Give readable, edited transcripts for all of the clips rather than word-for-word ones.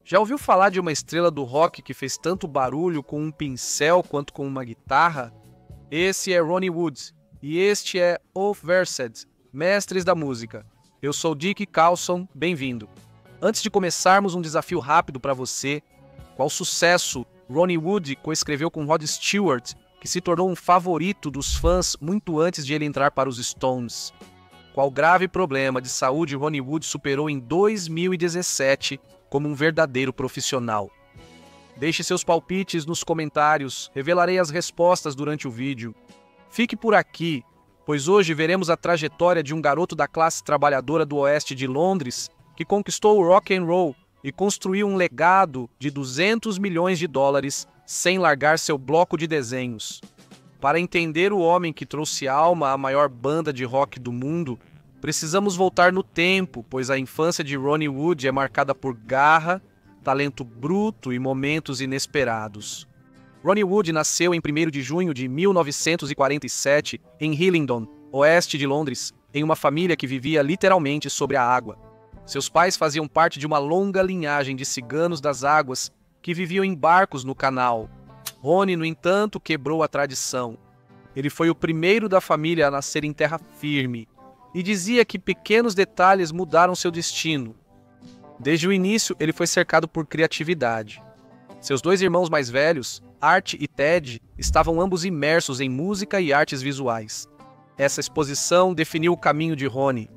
Já ouviu falar de uma estrela do rock que fez tanto barulho com um pincel quanto com uma guitarra? Esse é Ronnie Wood e este é Off Versed, Mestres da Música. Eu sou Dick Carlson, bem-vindo. Antes de começarmos, um desafio rápido para você. Qual sucesso Ronnie Wood coescreveu com Rod Stewart, que se tornou um favorito dos fãs muito antes de ele entrar para os Stones? Qual grave problema de saúde Ronnie Wood superou em 2017 como um verdadeiro profissional? Deixe seus palpites nos comentários, revelarei as respostas durante o vídeo. Fique por aqui, pois hoje veremos a trajetória de um garoto da classe trabalhadora do oeste de Londres que conquistou o rock and roll e construiu um legado de 200 milhões de dólares sem largar seu bloco de desenhos. Para entender o homem que trouxe alma à maior banda de rock do mundo, precisamos voltar no tempo, pois a infância de Ronnie Wood é marcada por garra, talento bruto e momentos inesperados. Ronnie Wood nasceu em 1º de junho de 1947 em Hillingdon, oeste de Londres, em uma família que vivia literalmente sobre a água. Seus pais faziam parte de uma longa linhagem de ciganos das águas que viviam em barcos no canal. Ronnie, no entanto, quebrou a tradição. Ele foi o primeiro da família a nascer em terra firme e dizia que pequenos detalhes mudaram seu destino. Desde o início, ele foi cercado por criatividade. Seus 2 irmãos mais velhos, Art e Ted, estavam ambos imersos em música e artes visuais. Essa exposição definiu o caminho de Ronnie.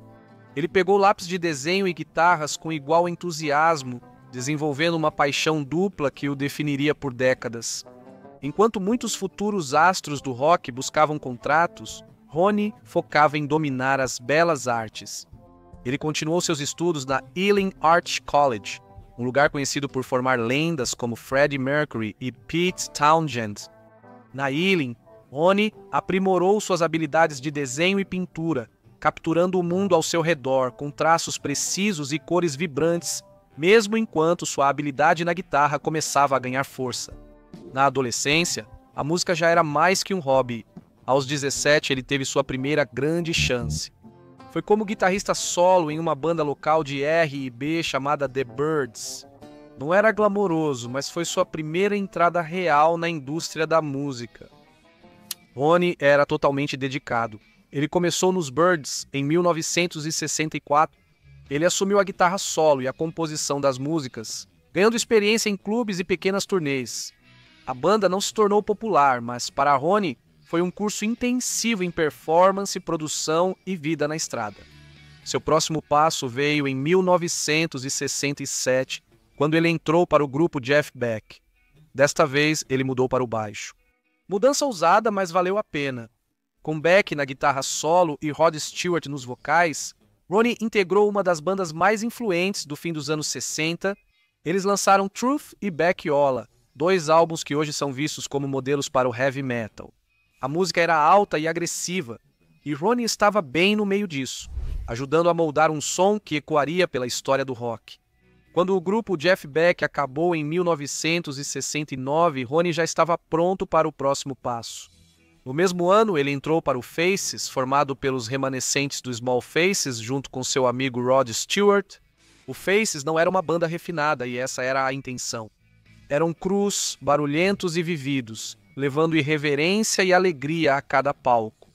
Ele pegou lápis de desenho e guitarras com igual entusiasmo, desenvolvendo uma paixão dupla que o definiria por décadas. Enquanto muitos futuros astros do rock buscavam contratos, Ronnie focava em dominar as belas artes. Ele continuou seus estudos na Ealing Art College, um lugar conhecido por formar lendas como Freddie Mercury e Pete Townshend. Na Ealing, Ronnie aprimorou suas habilidades de desenho e pintura, capturando o mundo ao seu redor com traços precisos e cores vibrantes, mesmo enquanto sua habilidade na guitarra começava a ganhar força. Na adolescência, a música já era mais que um hobby. Aos 17, ele teve sua primeira grande chance. Foi como guitarrista solo em uma banda local de R&B chamada The Byrds. Não era glamouroso, mas foi sua primeira entrada real na indústria da música. Ronnie era totalmente dedicado. Ele começou nos Byrds em 1964. Ele assumiu a guitarra solo e a composição das músicas, ganhando experiência em clubes e pequenas turnês. A banda não se tornou popular, mas para Ronnie foi um curso intensivo em performance, produção e vida na estrada. Seu próximo passo veio em 1967, quando ele entrou para o grupo Jeff Beck. Desta vez, ele mudou para o baixo. Mudança ousada, mas valeu a pena. Com Beck na guitarra solo e Rod Stewart nos vocais, Ronnie integrou uma das bandas mais influentes do fim dos anos 60. Eles lançaram Truth e Beck-Ola, 2 álbuns que hoje são vistos como modelos para o heavy metal. A música era alta e agressiva, e Ronnie estava bem no meio disso, ajudando a moldar um som que ecoaria pela história do rock. Quando o grupo Jeff Beck acabou em 1969, Ronnie já estava pronto para o próximo passo. No mesmo ano, ele entrou para o Faces, formado pelos remanescentes do Small Faces, junto com seu amigo Rod Stewart. O Faces não era uma banda refinada, e essa era a intenção. Eram crus, barulhentos e vividos, levando irreverência e alegria a cada palco.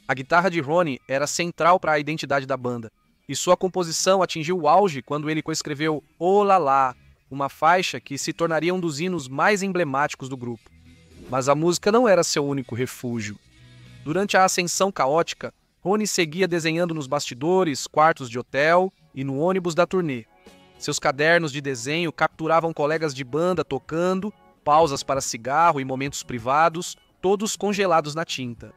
A guitarra de Ronnie era central para a identidade da banda, e sua composição atingiu o auge quando ele coescreveu "Oh La La", uma faixa que se tornaria um dos hinos mais emblemáticos do grupo. Mas a música não era seu único refúgio. Durante a ascensão caótica, Ronnie seguia desenhando nos bastidores, quartos de hotel e no ônibus da turnê. Seus cadernos de desenho capturavam colegas de banda tocando, pausas para cigarro e momentos privados, todos congelados na tinta.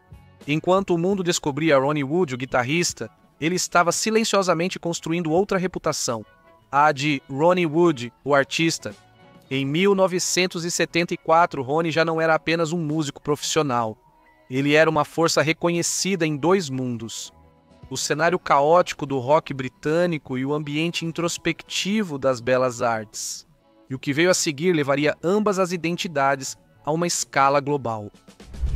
Enquanto o mundo descobria Ronnie Wood, o guitarrista, ele estava silenciosamente construindo outra reputação, a de Ronnie Wood, o artista. Em 1974, Ronnie já não era apenas um músico profissional. Ele era uma força reconhecida em 2 mundos: o cenário caótico do rock britânico e o ambiente introspectivo das belas artes. E o que veio a seguir levaria ambas as identidades a uma escala global.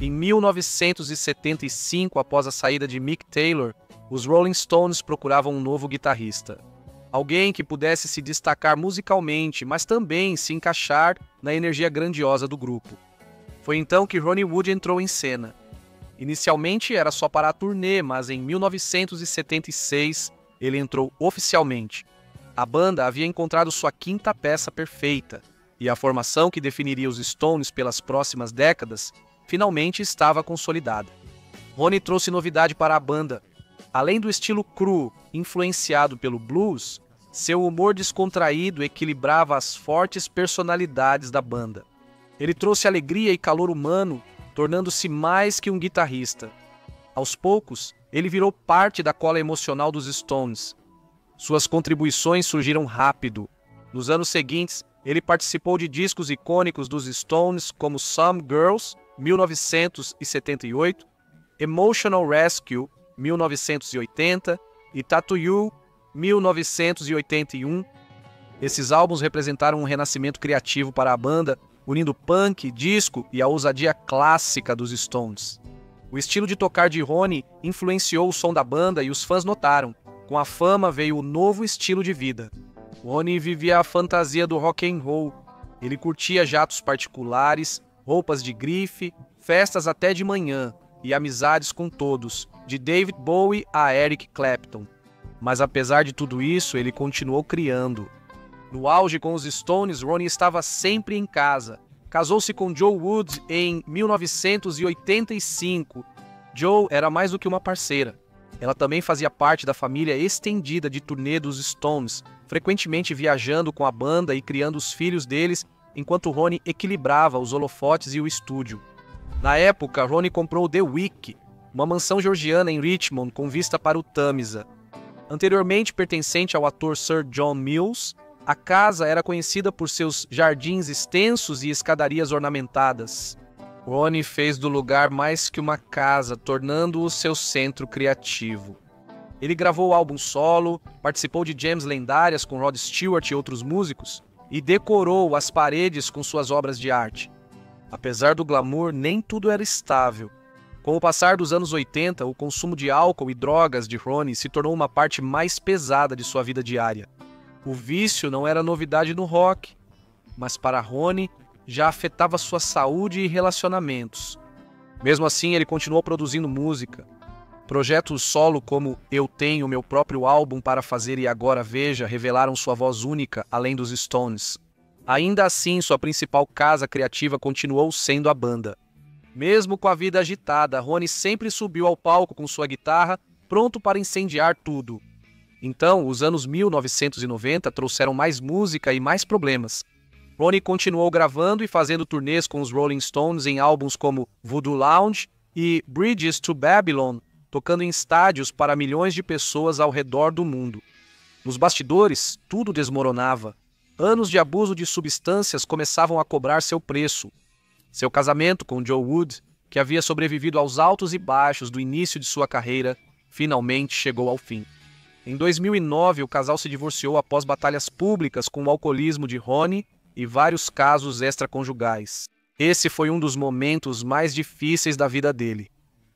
Em 1975, após a saída de Mick Taylor, os Rolling Stones procuravam um novo guitarrista. Alguém que pudesse se destacar musicalmente, mas também se encaixar na energia grandiosa do grupo. Foi então que Ronnie Wood entrou em cena. Inicialmente era só para a turnê, mas em 1976 ele entrou oficialmente. A banda havia encontrado sua quinta peça perfeita, e a formação que definiria os Stones pelas próximas décadas finalmente estava consolidada. Ronnie trouxe novidade para a banda. Além do estilo cru, influenciado pelo blues, seu humor descontraído equilibrava as fortes personalidades da banda. Ele trouxe alegria e calor humano, tornando-se mais que um guitarrista. Aos poucos, ele virou parte da cola emocional dos Stones. Suas contribuições surgiram rápido. Nos anos seguintes, ele participou de discos icônicos dos Stones como Some Girls, 1978, Emotional Rescue, 1980 e Tattoo You, 1981. Esses álbuns representaram um renascimento criativo para a banda, unindo punk, disco e a ousadia clássica dos Stones. O estilo de tocar de Ronnie influenciou o som da banda e os fãs notaram. Com a fama veio o novo estilo de vida. Ronnie vivia a fantasia do rock and roll. Ele curtia jatos particulares, roupas de grife, festas até de manhã e amizades com todos, de David Bowie a Eric Clapton. Mas apesar de tudo isso, ele continuou criando. No auge com os Stones, Ronnie estava sempre em casa. Casou-se com Joe Wood em 1985. Joe era mais do que uma parceira. Ela também fazia parte da família estendida de turnê dos Stones, frequentemente viajando com a banda e criando os filhos deles, enquanto Ronnie equilibrava os holofotes e o estúdio. Na época, Ronnie comprou The Wick, uma mansão georgiana em Richmond com vista para o Tâmisa. Anteriormente pertencente ao ator Sir John Mills, a casa era conhecida por seus jardins extensos e escadarias ornamentadas. Ronnie fez do lugar mais que uma casa, tornando-o seu centro criativo. Ele gravou álbum solo, participou de jams lendárias com Rod Stewart e outros músicos, e decorou as paredes com suas obras de arte. Apesar do glamour, nem tudo era estável. Com o passar dos anos 80, o consumo de álcool e drogas de Ronnie se tornou uma parte mais pesada de sua vida diária. O vício não era novidade no rock, mas para Ronnie já afetava sua saúde e relacionamentos. Mesmo assim, ele continuou produzindo música. Projetos solo como Eu Tenho Meu Próprio Álbum para Fazer e Agora Veja revelaram sua voz única, além dos Stones. Ainda assim, sua principal casa criativa continuou sendo a banda. Mesmo com a vida agitada, Ronnie sempre subiu ao palco com sua guitarra, pronto para incendiar tudo. Então, os anos 1990 trouxeram mais música e mais problemas. Ronnie continuou gravando e fazendo turnês com os Rolling Stones em álbuns como Voodoo Lounge e Bridges to Babylon, tocando em estádios para milhões de pessoas ao redor do mundo. Nos bastidores, tudo desmoronava. Anos de abuso de substâncias começavam a cobrar seu preço. Seu casamento com Joe Wood, que havia sobrevivido aos altos e baixos do início de sua carreira, finalmente chegou ao fim. Em 2009, o casal se divorciou após batalhas públicas com o alcoolismo de Ronnie e vários casos extraconjugais. Esse foi um dos momentos mais difíceis da vida dele.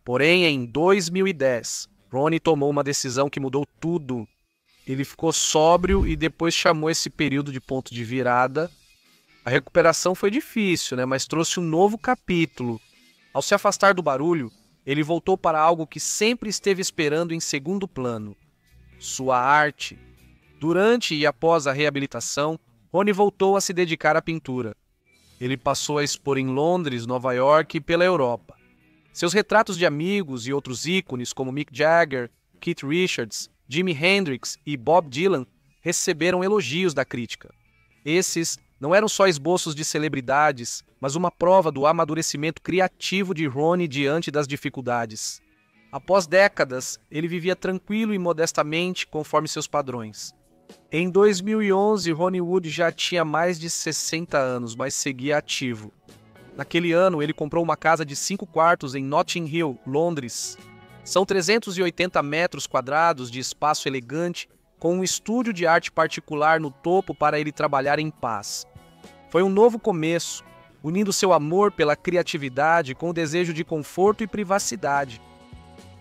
Porém, em 2010, Ronnie tomou uma decisão que mudou tudo. Ele ficou sóbrio e depois chamou esse período de ponto de virada. A recuperação foi difícil, mas trouxe um novo capítulo. Ao se afastar do barulho, ele voltou para algo que sempre esteve esperando em segundo plano: sua arte. Durante e após a reabilitação, Ronnie voltou a se dedicar à pintura. Ele passou a expor em Londres, Nova York e pela Europa. Seus retratos de amigos e outros ícones como Mick Jagger, Keith Richards, Jimi Hendrix e Bob Dylan receberam elogios da crítica. Esses não eram só esboços de celebridades, mas uma prova do amadurecimento criativo de Ronnie diante das dificuldades. Após décadas, ele vivia tranquilo e modestamente conforme seus padrões. Em 2011, Ronnie Wood já tinha mais de 60 anos, mas seguia ativo. Naquele ano, ele comprou uma casa de 5 quartos em Notting Hill, Londres. São 380 metros quadrados de espaço elegante, com um estúdio de arte particular no topo para ele trabalhar em paz. Foi um novo começo, unindo seu amor pela criatividade com o desejo de conforto e privacidade.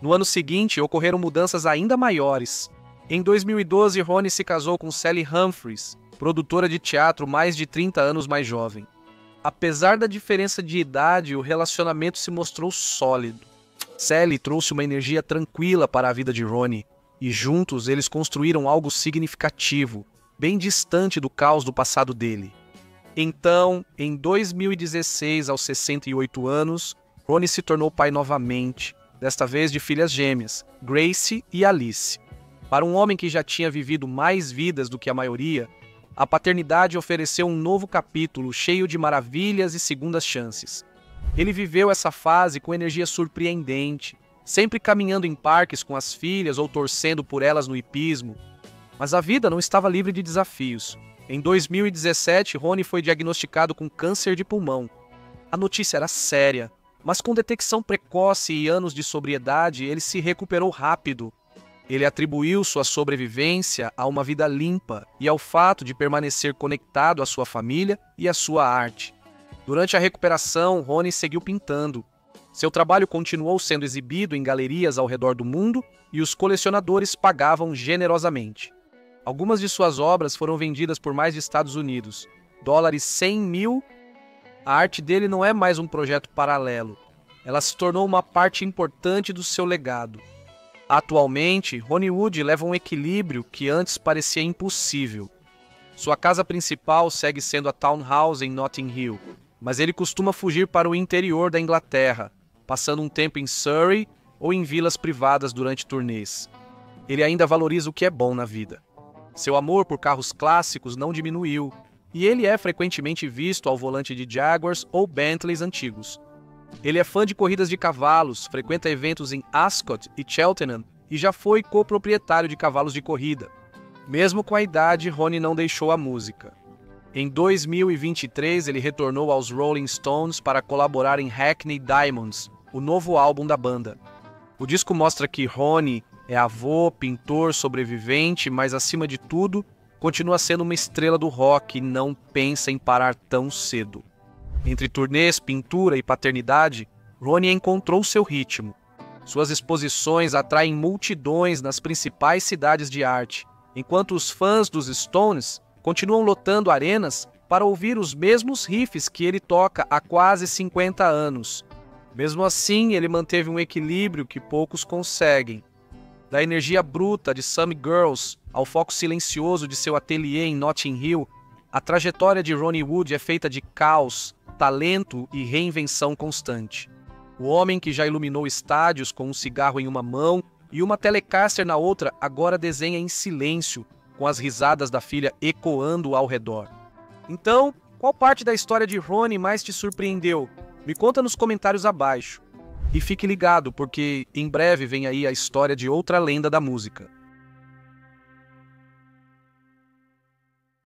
No ano seguinte, ocorreram mudanças ainda maiores. Em 2012, Ronnie se casou com Sally Humphries, produtora de teatro mais de 30 anos mais jovem. Apesar da diferença de idade, o relacionamento se mostrou sólido. Sally trouxe uma energia tranquila para a vida de Ronnie, e juntos eles construíram algo significativo, bem distante do caos do passado dele. Então, em 2016, aos 68 anos, Ronnie se tornou pai novamente, desta vez de filhas gêmeas, Gracie e Alice. Para um homem que já tinha vivido mais vidas do que a maioria, a paternidade ofereceu um novo capítulo cheio de maravilhas e segundas chances. Ele viveu essa fase com energia surpreendente, sempre caminhando em parques com as filhas ou torcendo por elas no hipismo. Mas a vida não estava livre de desafios. Em 2017, Ronnie foi diagnosticado com câncer de pulmão. A notícia era séria, mas com detecção precoce e anos de sobriedade, ele se recuperou rápido. Ele atribuiu sua sobrevivência a uma vida limpa e ao fato de permanecer conectado à sua família e à sua arte. Durante a recuperação, Ronnie seguiu pintando. Seu trabalho continuou sendo exibido em galerias ao redor do mundo e os colecionadores pagavam generosamente. Algumas de suas obras foram vendidas por mais de Estados Unidos, $100 mil. A arte dele não é mais um projeto paralelo. Ela se tornou uma parte importante do seu legado. Atualmente, Ronnie Wood leva um equilíbrio que antes parecia impossível. Sua casa principal segue sendo a Townhouse em Notting Hill, mas ele costuma fugir para o interior da Inglaterra, passando um tempo em Surrey ou em vilas privadas durante turnês. Ele ainda valoriza o que é bom na vida. Seu amor por carros clássicos não diminuiu, e ele é frequentemente visto ao volante de Jaguars ou Bentleys antigos. Ele é fã de corridas de cavalos, frequenta eventos em Ascot e Cheltenham e já foi coproprietário de cavalos de corrida. Mesmo com a idade, Ronnie não deixou a música. Em 2023, ele retornou aos Rolling Stones para colaborar em Hackney Diamonds, o novo álbum da banda. O disco mostra que Ronnie é avô, pintor, sobrevivente, mas acima de tudo, continua sendo uma estrela do rock e não pensa em parar tão cedo. Entre turnês, pintura e paternidade, Ronnie encontrou seu ritmo. Suas exposições atraem multidões nas principais cidades de arte, enquanto os fãs dos Stones continuam lotando arenas para ouvir os mesmos riffs que ele toca há quase 50 anos. Mesmo assim, ele manteve um equilíbrio que poucos conseguem. Da energia bruta de Some Girls ao foco silencioso de seu ateliê em Notting Hill, a trajetória de Ronnie Wood é feita de caos, talento e reinvenção constante. O homem que já iluminou estádios com um cigarro em uma mão e uma Telecaster na outra agora desenha em silêncio, com as risadas da filha ecoando ao redor. Então, qual parte da história de Ronnie mais te surpreendeu? Me conta nos comentários abaixo. E fique ligado, porque em breve vem aí a história de outra lenda da música.